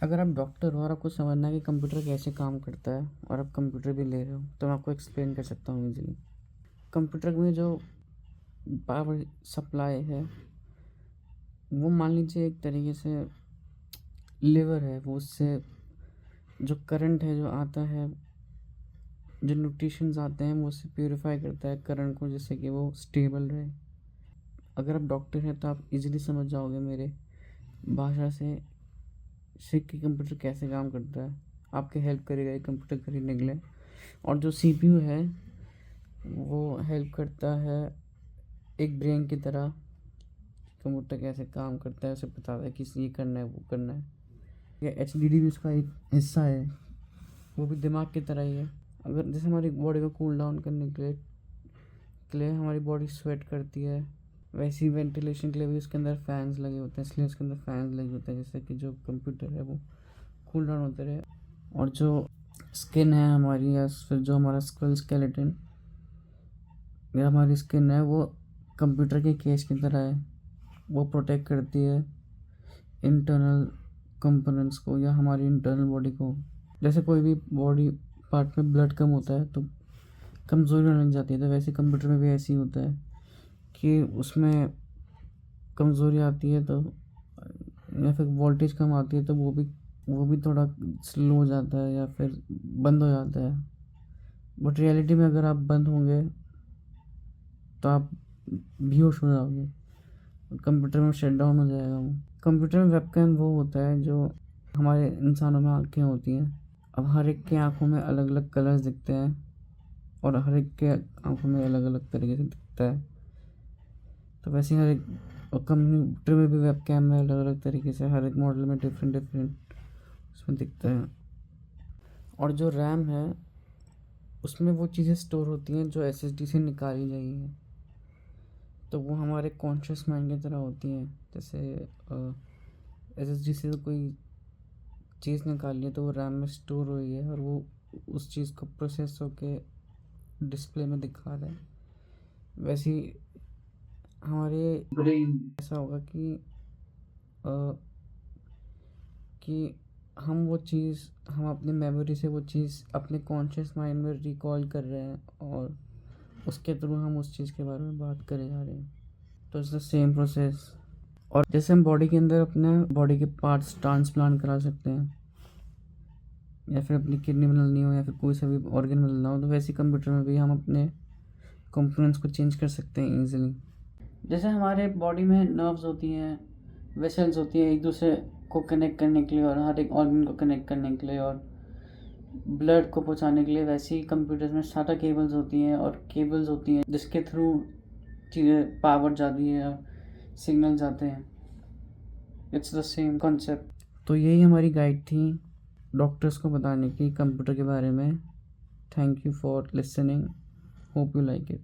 अगर आप डॉक्टर हो और आपको समझना है कि कंप्यूटर कैसे काम करता है और आप कंप्यूटर भी ले रहे हो, तो मैं आपको एक्सप्लेन कर सकता हूँ ईज़िली। कंप्यूटर में जो पावर सप्लाई है, वो मान लीजिए एक तरीके से लीवर है। वो उससे जो करंट है जो आता है, जो न्यूट्रिशंस आते हैं, वो उससे प्यूरिफाई करता है करंट को, जिससे कि वो स्टेबल रहे। अगर आप डॉक्टर हैं तो आप इजीली समझ जाओगे मेरे भाषा से सीख के कंप्यूटर कैसे काम करता है। आपके हेल्प करेगा ये कंप्यूटर खरीदने के लिए। और जो सीपीयू है वो हेल्प करता है एक ब्रेन की तरह। कंप्यूटर कैसे काम करता है उसे बताता है कि ये करना है, वो करना है। ये एचडीडी भी उसका एक हिस्सा है, वो भी दिमाग की तरह ही है। अगर जैसे हमारी बॉडी को कूल डाउन करने के लिए हमारी बॉडी स्वेट करती है, वैसे ही वेंटिलेशन के लिए भी उसके अंदर फैंस लगे होते हैं, इसलिए उसके अंदर फैंस लगे होते हैं, जिससे कि जो कंप्यूटर है वो कूल डाउन होते रहे। और जो स्किन है हमारी, या फिर जो हमारा स्कल स्केलेटन या हमारी स्किन है, वो कंप्यूटर के केस की तरह है। वो प्रोटेक्ट करती है इंटरनल कंपोनेंट्स को या हमारी इंटरनल बॉडी को। जैसे कोई भी बॉडी पार्ट में ब्लड कम होता है तो कमज़ोरी होने लग जाती है, तो वैसे कंप्यूटर में भी ऐसे ही होता है कि उसमें कमज़ोरी आती है, तो या फिर वोल्टेज कम आती है तो वो भी थोड़ा स्लो हो जाता है या फिर बंद हो जाता है। बट रियलिटी में अगर आप बंद होंगे तो आप बेहोश हो जाओगे, कंप्यूटर में शट डाउन हो जाएगा वो। कंप्यूटर में वेबकैम वो होता है जो हमारे इंसानों में आँखें होती हैं। अब हर एक के आँखों में अलग अलग कलर्स दिखते हैं और हर एक के आँखों में अलग अलग तरीके से दिखता है। तो वैसे ही हर एक कंप्यूटर में भी वेबकैम में अलग अलग तरीके से हर एक मॉडल में डिफरेंट डिफरेंट उसमें दिखता है। और जो रैम है उसमें वो चीज़ें स्टोर होती हैं जो एसएसडी से निकाली गई हैं, तो वो हमारे कॉन्शियस माइंड की तरह होती हैं। जैसे एसएसडी से कोई चीज़ निकाली है तो वो रैम में स्टोर हुई है और वो उस चीज़ को प्रोसेस होके डिस्प्ले में दिखा रहा है। वैसे ही हमारे ब्रेन ऐसा होगा अ, कि हम अपनी मेमोरी से वो चीज़ अपने कॉन्शियस माइंड में रिकॉल कर रहे हैं और उसके थ्रू हम उस चीज़ के बारे में बात करे जा रहे हैं। तो इट्स द सेम प्रोसेस। और जैसे हम बॉडी के अंदर अपने बॉडी के पार्ट्स ट्रांसप्लांट करा सकते हैं, या फिर अपनी किडनी बदलनी हो या फिर कोई सा भी ऑर्गन बदलना हो, तो वैसे कंप्यूटर में भी हम अपने कंपोनेंट्स को चेंज कर सकते हैं ईजिली। जैसे हमारे बॉडी में नर्व्स होती हैं, वेसल्स होती हैं एक दूसरे को कनेक्ट करने के लिए और हर एक ऑर्गन को कनेक्ट करने के लिए और ब्लड को पहुंचाने के लिए, वैसे ही कंप्यूटर्स में साटा केबल्स होती हैं और केबल्स होती हैं जिसके थ्रू चीज़ें पावर जाती है और सिग्नल जाते हैं। It's the same concept. तो यही हमारी गाइड थी डॉक्टर्स को बताने की कंप्यूटर के बारे में। Thank you for listening, hope you like it.